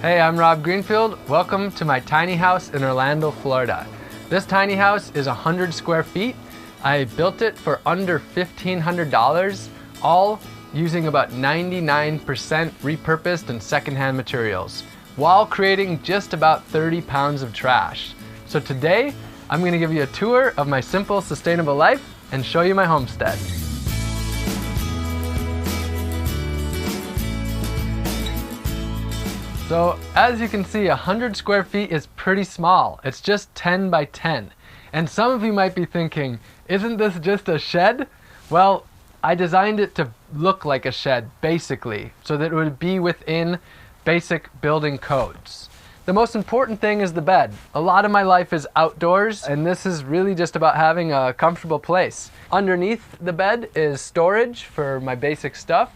Hey, I'm Rob Greenfield. Welcome to my tiny house in Orlando, Florida. This tiny house is 100 square feet. I built it for under $1,500, all using about 99% repurposed and secondhand materials, while creating just about 30 pounds of trash. So today, I'm going to give you a tour of my simple, sustainable life and show you my homestead. So as you can see, 100 square feet is pretty small. It's just 10 by 10. And some of you might be thinking, isn't this just a shed? Well, I designed it to look like a shed, basically, so that it would be within basic building codes. The most important thing is the bed. A lot of my life is outdoors, and this is really just about having a comfortable place. Underneath the bed is storage for my basic stuff.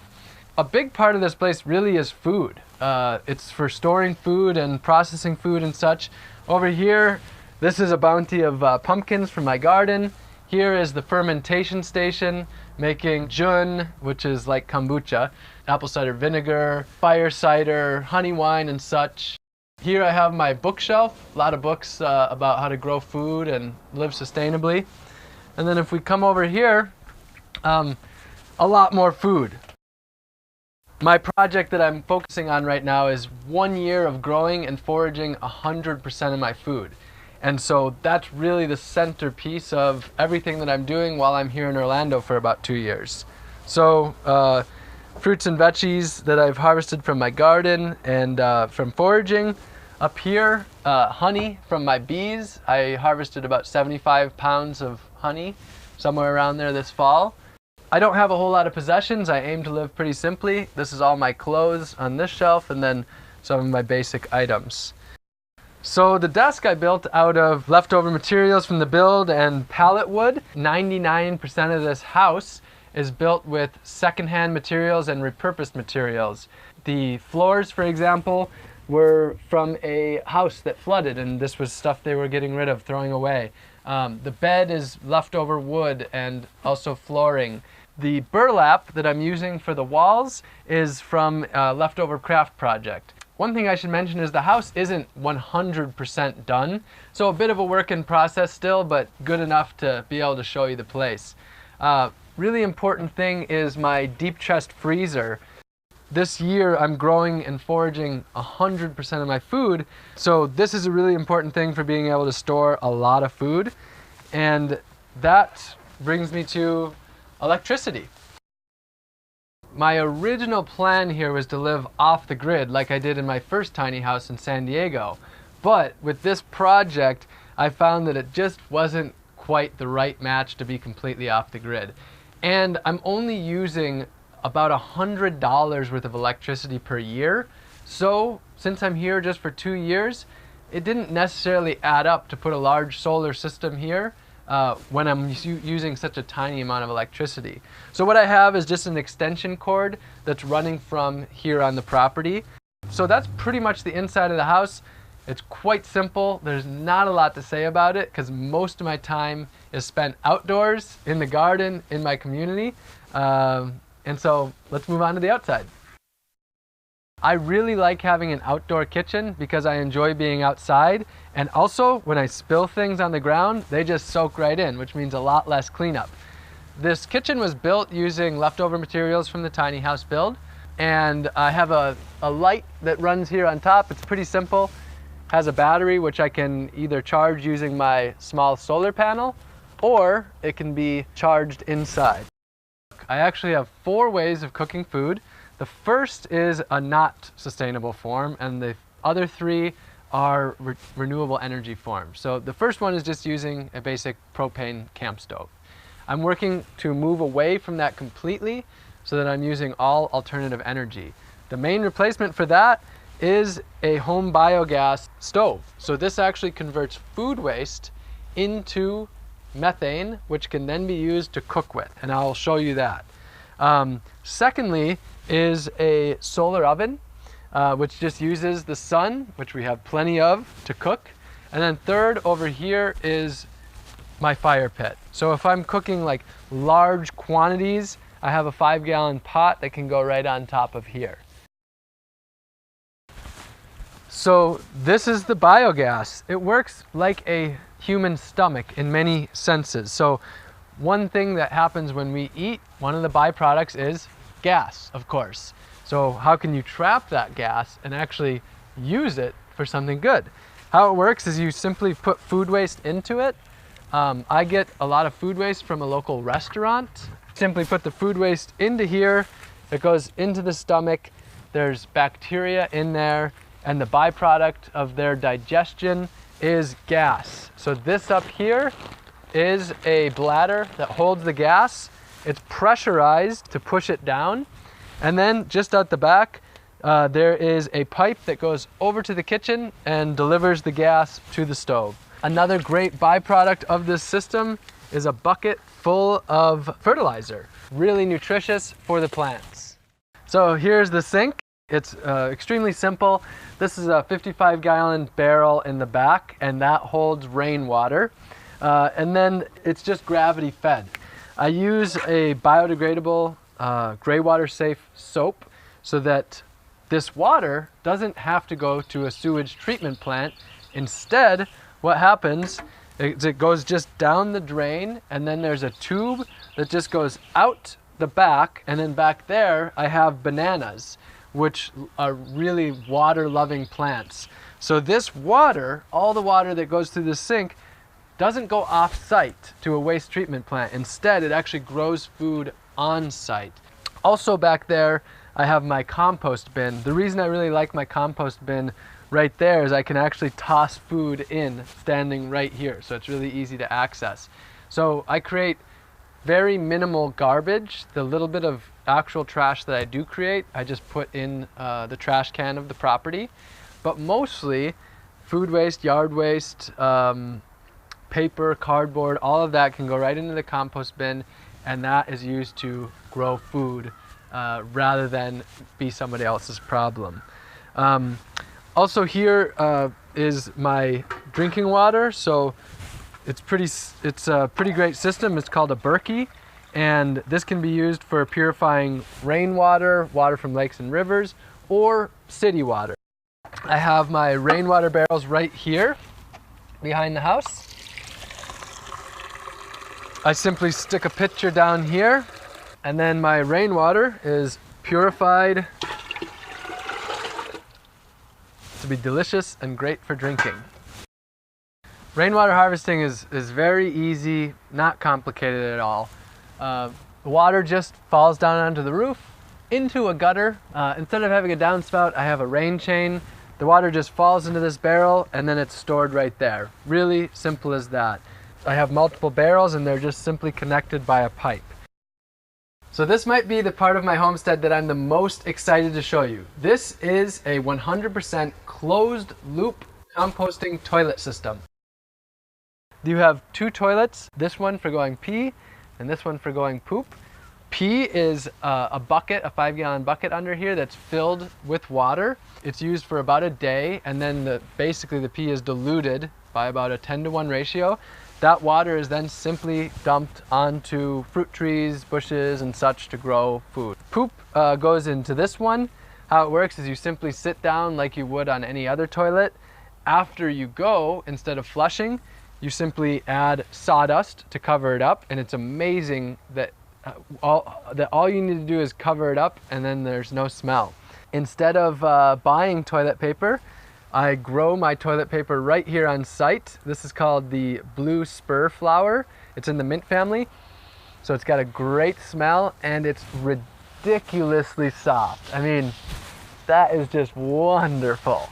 A big part of this place really is food. It's for storing food and processing food and such. Over here, this is a bounty of pumpkins from my garden. Here is the fermentation station, making jun, which is like kombucha, apple cider vinegar, fire cider, honey wine and such. Here I have my bookshelf, a lot of books about how to grow food and live sustainably. And then if we come over here, a lot more food. My project that I'm focusing on right now is 1 year of growing and foraging 100% of my food. And so that's really the centerpiece of everything that I'm doing while I'm here in Orlando for about 2 years. So fruits and veggies that I've harvested from my garden and from foraging. Up here, honey from my bees. I harvested about 75 pounds of honey, somewhere around there this fall. I don't have a whole lot of possessions. I aim to live pretty simply. This is all my clothes on this shelf and then some of my basic items. So the desk I built out of leftover materials from the build and pallet wood. 99% of this house is built with secondhand materials and repurposed materials. The floors, for example, were from a house that flooded, and this was stuff they were getting rid of, throwing away. The bed is leftover wood and also flooring. The burlap that I'm using for the walls is from a leftover craft project. One thing I should mention is the house isn't 100% done, so a bit of a work in process still, but good enough to be able to show you the place. Really important thing is my deep chest freezer. This year I'm growing and foraging 100% of my food, so this is a really important thing for being able to store a lot of food. And that brings me to electricity. My original plan here was to live off the grid like I did in my first tiny house in San Diego. But with this project, I found that it just wasn't quite the right match to be completely off the grid. And I'm only using about $100 worth of electricity per year. So since I'm here just for 2 years, it didn't necessarily add up to put a large solar system here when I'm using such a tiny amount of electricity. So what I have is just an extension cord that's running from here on the property. So that's pretty much the inside of the house. It's quite simple. There's not a lot to say about it because most of my time is spent outdoors, in the garden, in my community. And so let's move on to the outside. I really like having an outdoor kitchen because I enjoy being outside, and also when I spill things on the ground, they just soak right in, which means a lot less cleanup. This kitchen was built using leftover materials from the tiny house build, and I have a light that runs here on top. It's pretty simple. Has a battery which I can either charge using my small solar panel, or it can be charged inside. I actually have 4 ways of cooking food. The first is a not sustainable form, and the other 3 are renewable energy forms. So the first one is just using a basic propane camp stove. I'm working to move away from that completely so that I'm using all alternative energy. The main replacement for that is a home biogas stove. So this actually converts food waste into methane, which can then be used to cook with, and I'll show you that. Secondly is a solar oven, which just uses the sun, which we have plenty of, to cook. And then third over here is my fire pit. So if I'm cooking like large quantities, I have a 5-gallon pot that can go right on top of here. So this is the biogas. It works like a human stomach in many senses. So one thing that happens when we eat, one of the byproducts is gas, of course. So how can you trap that gas and actually use it for something good? How it works is you simply put food waste into it. I get a lot of food waste from a local restaurant. Simply put the food waste into here. It goes into the stomach. There's bacteria in there, and the byproduct of their digestion is gas. So this up here is a bladder that holds the gas. It's pressurized to push it down. And then just out the back, there is a pipe that goes over to the kitchen and delivers the gas to the stove. Another great byproduct of this system is a bucket full of fertilizer, really nutritious for the plants. So here's the sink. It's extremely simple. This is a 55-gallon barrel in the back, and that holds rainwater. And then it's just gravity fed. I use a biodegradable gray water safe soap so that this water doesn't have to go to a sewage treatment plant. Instead, what happens is it goes just down the drain, and then there's a tube that just goes out the back, and then back there I have bananas, which are really water-loving plants. So this water, all the water that goes through the sink, doesn't go off-site to a waste treatment plant. Instead, it actually grows food on-site. Also back there, I have my compost bin. The reason I really like my compost bin right there is I can actually toss food in standing right here. So it's really easy to access. So I create very minimal garbage. The little bit of actual trash that I do create, I just put in the trash can of the property. But mostly food waste, yard waste, paper, cardboard, all of that can go right into the compost bin, and that is used to grow food rather than be somebody else's problem. Also here is my drinking water. So it's a pretty great system. It's called a Berkey, and this can be used for purifying rainwater, water from lakes and rivers, or city water. I have my rainwater barrels right here behind the house. I simply stick a pitcher down here, and then my rainwater is purified to be delicious and great for drinking. Rainwater harvesting is very easy, not complicated at all. The water just falls down onto the roof, into a gutter. Instead of having a downspout, I have a rain chain. The water just falls into this barrel, and then it's stored right there. Really simple as that. I have multiple barrels, and they're just simply connected by a pipe. So this might be the part of my homestead that I'm the most excited to show you. This is a 100% closed loop composting toilet system. You have two toilets, this one for going pee and this one for going poop. Pee is a bucket, a 5-gallon bucket under here that's filled with water. It's used for about a day, and then basically the pee is diluted by about a 10-to-1 ratio. That water is then simply dumped onto fruit trees, bushes, and such to grow food. Poop goes into this one. How it works is you simply sit down like you would on any other toilet. After you go, instead of flushing, you simply add sawdust to cover it up, and it's amazing that all you need to do is cover it up, and then there's no smell. Instead of buying toilet paper, I grow my toilet paper right here on site. This is called the blue spur flower. It's in the mint family. So it's got a great smell, and it's ridiculously soft. I mean, that is just wonderful.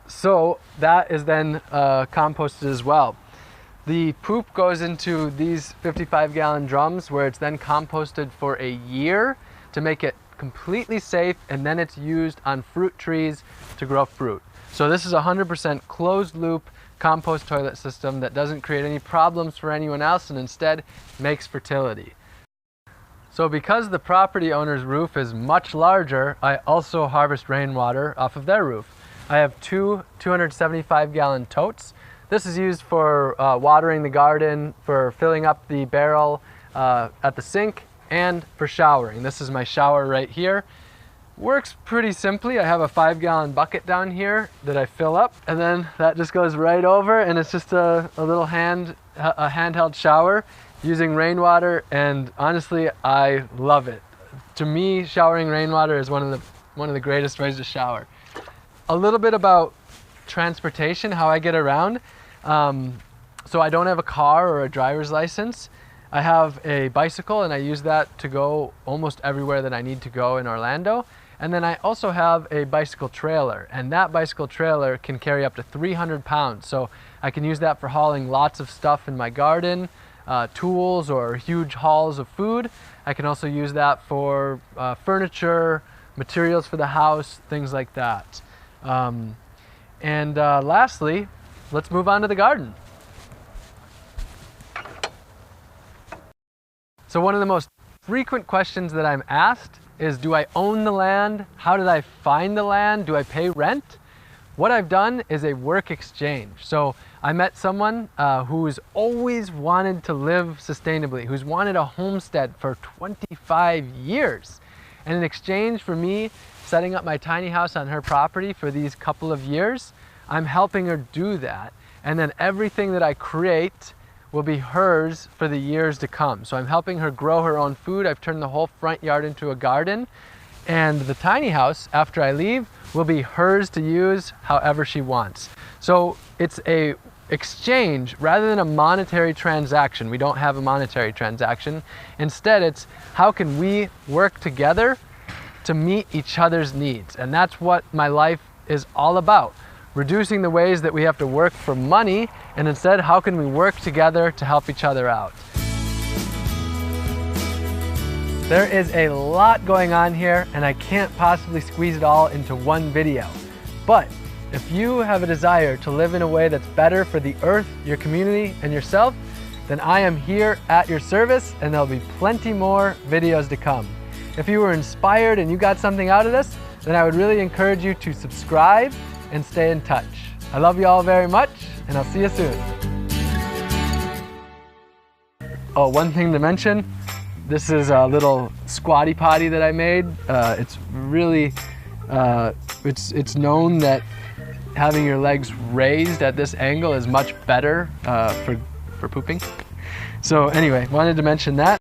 So that is then composted as well. The poop goes into these 55-gallon drums, where it's then composted for a year to make it completely safe, and then it's used on fruit trees to grow fruit. So this is a 100% closed loop compost toilet system that doesn't create any problems for anyone else, and instead makes fertility. So because the property owner's roof is much larger, I also harvest rainwater off of their roof. I have two 275-gallon totes. This is used for watering the garden, for filling up the barrel at the sink, and for showering. This is my shower right here. works pretty simply. I have a 5-gallon bucket down here that I fill up, and then that just goes right over, and it's just a little handheld shower using rainwater, and honestly, I love it. To me, showering rainwater is one of the greatest ways to shower. A little bit about transportation, how I get around. So I don't have a car or a driver's license. I have a bicycle, and I use that to go almost everywhere that I need to go in Orlando. And then I also have a bicycle trailer, and that bicycle trailer can carry up to 300 pounds. So I can use that for hauling lots of stuff in my garden, tools or huge hauls of food. I can also use that for furniture, materials for the house, things like that. Lastly, let's move on to the garden. So one of the most frequent questions that I'm asked is, do I own the land? How did I find the land? Do I pay rent? What I've done is a work exchange. So I met someone who's always wanted to live sustainably, who's wanted a homestead for 25 years. And in exchange for me setting up my tiny house on her property for these couple of years, I'm helping her do that. And then everything that I create will be hers for the years to come. So I'm helping her grow her own food. I've turned the whole front yard into a garden. And the tiny house, after I leave, will be hers to use however she wants. So it's a exchange rather than a monetary transaction. We don't have a monetary transaction. Instead, it's how can we work together to meet each other's needs? And that's what my life is all about. Reducing the ways that we have to work for money, and instead, how can we work together to help each other out? There is a lot going on here, and I can't possibly squeeze it all into one video. But if you have a desire to live in a way that's better for the earth, your community, and yourself, then I am here at your service, and there'll be plenty more videos to come. If you were inspired and you got something out of this, then I would really encourage you to subscribe and stay in touch. I love you all very much, and I'll see you soon. Oh, one thing to mention, this is a little squatty potty that I made. It's really, it's known that having your legs raised at this angle is much better for pooping. So anyway, wanted to mention that.